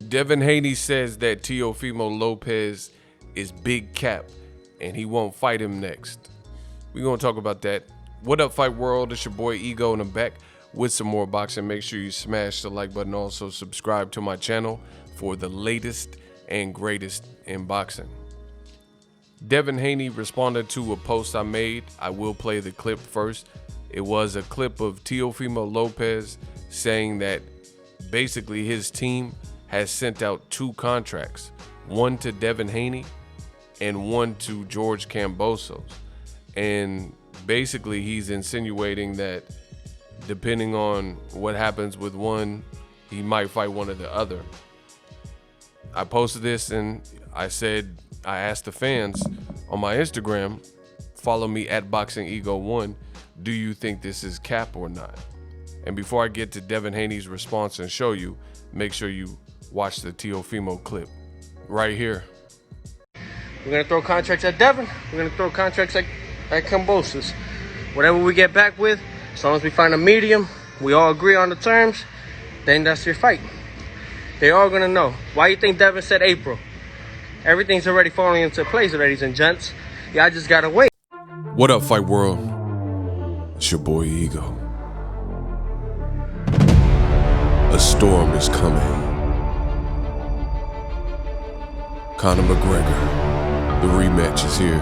Devin Haney says that Teofimo Lopez is big cap and he won't fight him next. We're going to talk about that. What up, Fight World? It's your boy Ego in the back with some more boxing. Make sure you smash the like button. Also subscribe to my channel for the latest and greatest in boxing. Devin Haney responded to a post I made. I will play the clip first. It was a clip of Teofimo Lopez saying that basically his team has sent out 2 contracts, one to Devin Haney and one to George Kambosos. And basically he's insinuating that depending on what happens with one, he might fight one or the other. I posted this and I asked the fans on my Instagram, follow me at Boxingego1, do you think this is cap or not? And before I get to Devin Haney's response and show you, make sure you watch the Teofimo clip right here. We're going to throw contracts at Devin. We're going to throw contracts at Kambosos. Whatever we get back with, as long as we find a medium, we all agree on the terms, then that's your fight. They're all going to know. Why you think Devin said April? Everything's already falling into place, ladies and gents. Y'all just got to wait. What up, Fight World? It's your boy Ego. A storm is coming. Conor McGregor, the rematch is here.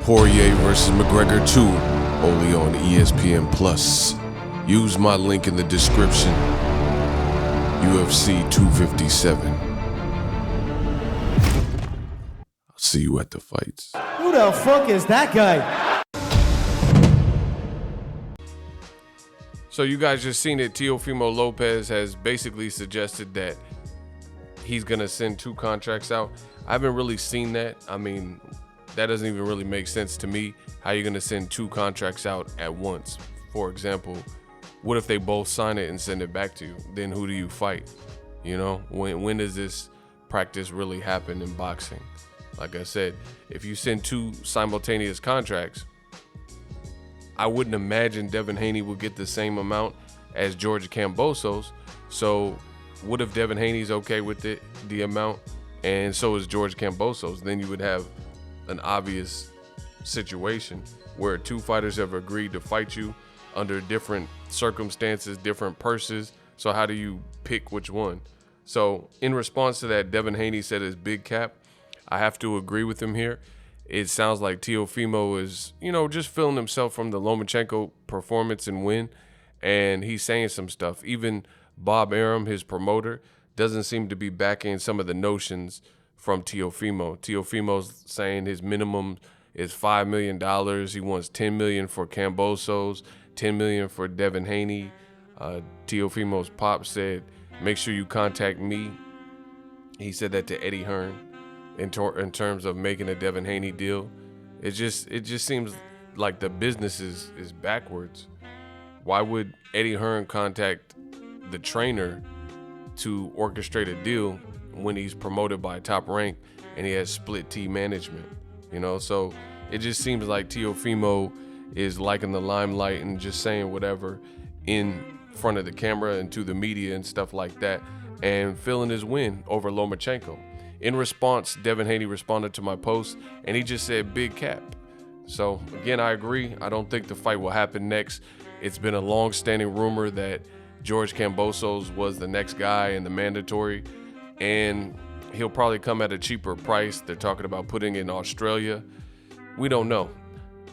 Poirier versus McGregor 2, only on ESPN Plus. Use my link in the description. UFC 257. I'll see you at the fights. Who the fuck is that guy? So you guys just seen it. Teofimo Lopez has basically suggested that he's gonna send 2 contracts out. I haven't really seen that. I mean, that doesn't even really make sense to me. How you gonna send 2 contracts out at once? For example, what if they both sign it and send it back to you? Then who do you fight? You know, when does this practice really happen in boxing? Like I said, if you send 2 simultaneous contracts, I wouldn't imagine Devin Haney will get the same amount as George Kambosos. So what if Devin Haney's okay with it, the amount, and so is George Kambosos? Then you would have an obvious situation where 2 fighters have agreed to fight you under different circumstances, different purses. So how do you pick which one? So in response to that, Devin Haney said his big cap. I have to agree with him here. It sounds like Teofimo is, just feeling himself from the Lomachenko performance and win. And he's saying some stuff. Even Bob Arum, his promoter, doesn't seem to be backing some of the notions from Teofimo. Teofimo's saying his minimum is $5 million. He wants $10 million for Kambosos, $10 million for Devin Haney. Teofimo's pop said, make sure you contact me. He said that to Eddie Hearn in terms of making a Devin Haney deal. It just seems like the business is backwards. Why would Eddie Hearn contact the trainer to orchestrate a deal when he's promoted by Top Rank and he has split T management? So it just seems like Teofimo is liking the limelight and just saying whatever in front of the camera and to the media and stuff like that, and feeling his win over Lomachenko. In response, Devin Haney responded to my post and he just said big cap. So again, I agree. I don't think the fight will happen next. It's been a long-standing rumor that George Kambosos was the next guy in the mandatory, and he'll probably come at a cheaper price. They're talking about putting it in Australia. We don't know.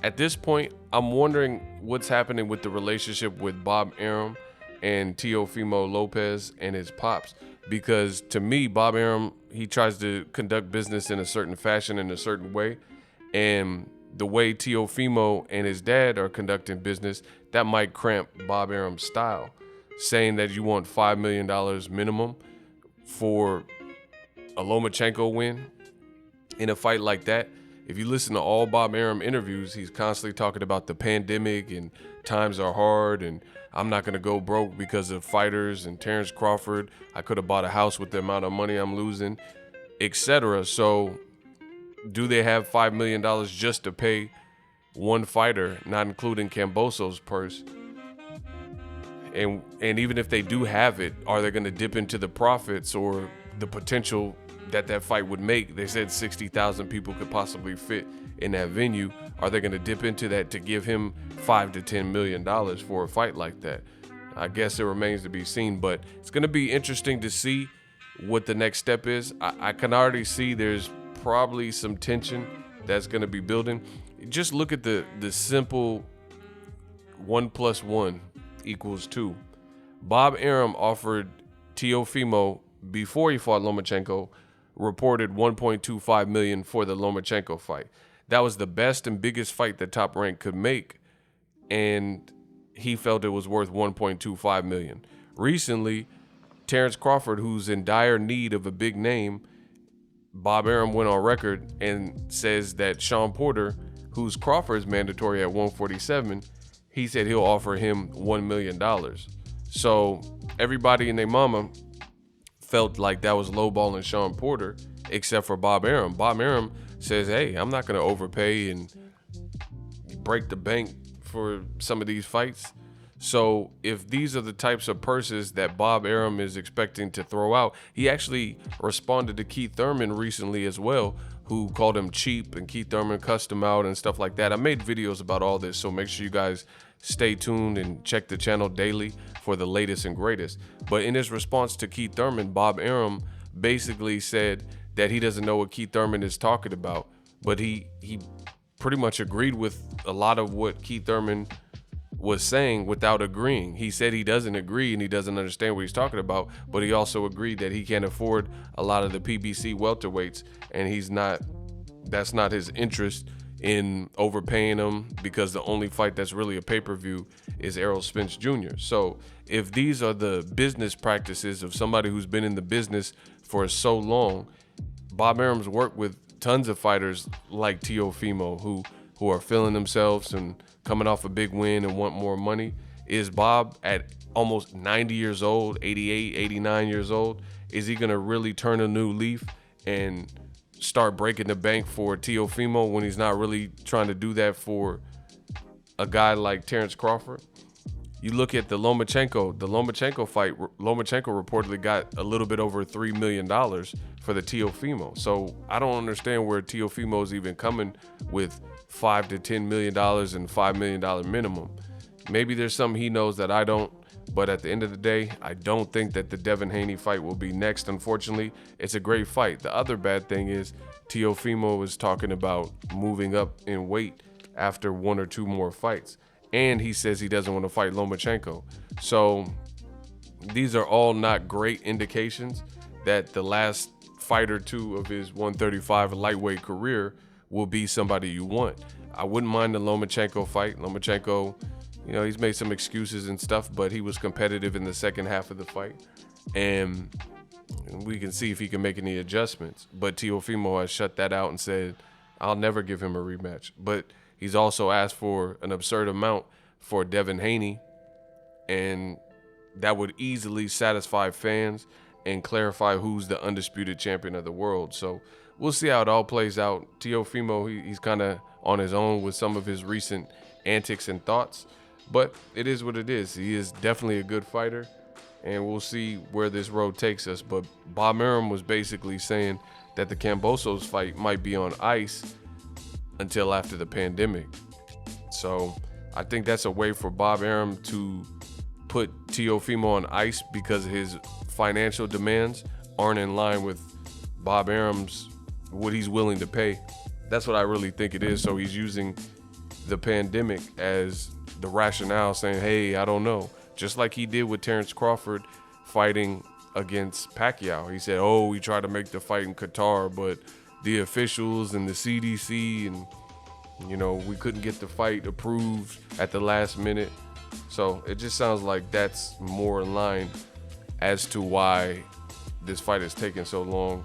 At this point, I'm wondering what's happening with the relationship with Bob Arum and Teofimo Lopez and his pops. Because to me, Bob Arum, he tries to conduct business in a certain fashion, in a certain way. And the way Teofimo and his dad are conducting business, that might cramp Bob Arum's style. Saying that you want $5 million minimum for a Lomachenko win in a fight like that. If you listen to all Bob Arum interviews, he's constantly talking about the pandemic and times are hard and I'm not going to go broke because of fighters and Terrence Crawford. I could have bought a house with the amount of money I'm losing, etc. So do they have $5 million just to pay one fighter, not including Kambosos' purse? And even if they do have it, are they going to dip into the profits or the potential that fight would make? They said 60,000 people could possibly fit in that venue. Are they going to dip into that to give him $5 to $10 million for a fight like that? I guess it remains to be seen, but it's going to be interesting to see what the next step is. I can already see there's probably some tension that's going to be building. Just look at the simple 1 + 1 = 2. Bob Arum offered Teofimo, before he fought Lomachenko, reported $1.25 million for the Lomachenko fight. That was the best and biggest fight that Top Rank could make, and he felt it was worth $1.25 million. Recently, Terrence Crawford, who's in dire need of a big name, Bob Arum went on record and says that Sean Porter, who's Crawford's mandatory at 147, he said he'll offer him $1 million. So everybody and their mama felt like that was lowballing Sean Porter, except for Bob Arum. Bob Arum says, hey, I'm not going to overpay and break the bank for some of these fights. So if these are the types of purses that Bob Arum is expecting to throw out, he actually responded to Keith Thurman recently as well, who called him cheap, and Keith Thurman cussed him out and stuff like that. I made videos about all this, so make sure you guys stay tuned and check the channel daily for the latest and greatest. But in his response to Keith Thurman, Bob Arum basically said that he doesn't know what Keith Thurman is talking about, but he pretty much agreed with a lot of what Keith Thurman was saying without agreeing. He said he doesn't agree and he doesn't understand what he's talking about, but he also agreed that he can't afford a lot of the PBC welterweights, and that's not his interest in overpaying them, because the only fight that's really a pay-per-view is Errol Spence Jr. So if these are the business practices of somebody who's been in the business for so long, Bob Arum's worked with tons of fighters like Teofimo who are feeling themselves and coming off a big win and want more money. Is Bob at almost 90 years old, 88, 89 years old? Is he gonna really turn a new leaf and start breaking the bank for Teofimo when he's not really trying to do that for a guy like Terrence Crawford? You look at the Lomachenko fight, Lomachenko reportedly got a little bit over $3 million for the Teofimo. So I don't understand where Teofimo is even coming with $5 to $10 million and $5 million minimum. Maybe there's something he knows that I don't, but at the end of the day, I don't think that the Devin Haney fight will be next, unfortunately. It's a great fight. The other bad thing is Teofimo was talking about moving up in weight after 1 or 2 more fights. And he says he doesn't want to fight Lomachenko. So these are all not great indications that the last fight or two of his 135 lightweight career will be somebody you want. I wouldn't mind the Lomachenko fight. Lomachenko, you know, he's made some excuses and stuff, but he was competitive in the second half of the fight. And we can see if he can make any adjustments. But Teofimo has shut that out and said, I'll never give him a rematch. But he's also asked for an absurd amount for Devin Haney, and that would easily satisfy fans and clarify who's the undisputed champion of the world. So we'll see how it all plays out. Teofimo, he's kind of on his own with some of his recent antics and thoughts, but it is what it is. He is definitely a good fighter, and we'll see where this road takes us. But Bob Arum was basically saying that the Kambosos fight might be on ice until after the pandemic. So I think that's a way for Bob Arum to put Teofimo on ice, because his financial demands aren't in line with Bob Arum's, what he's willing to pay. That's what I really think it is. So he's using the pandemic as the rationale, saying, hey, I don't know. Just like he did with Terrence Crawford fighting against Pacquiao. He said, oh, we tried to make the fight in Qatar, but the officials and the CDC, and you know, we couldn't get the fight approved at the last minute. So it just sounds like that's more in line as to why this fight is taking so long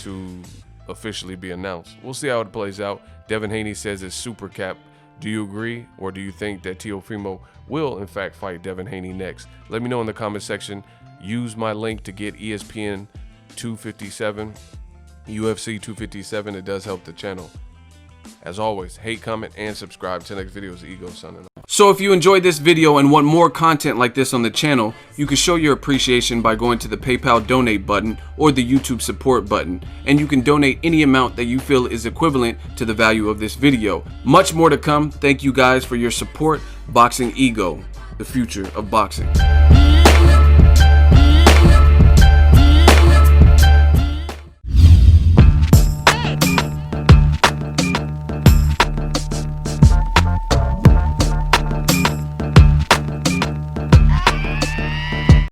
to officially be announced. We'll see how it plays out. Devin Haney says it's super cap. Do you agree, or do you think that Teofimo will in fact fight Devin Haney next? Let me know in the comment section. Use my link to get ESPN 257, UFC 257. It does help the channel. As always, hate, comment, and subscribe. Till next video is Ego signing off. So if you enjoyed this video and want more content like this on the channel, you can show your appreciation by going to the PayPal donate button or the YouTube support button, and you can donate any amount that you feel is equivalent to the value of this video. Much more to come. Thank you guys for your support. Boxingego, the future of boxing.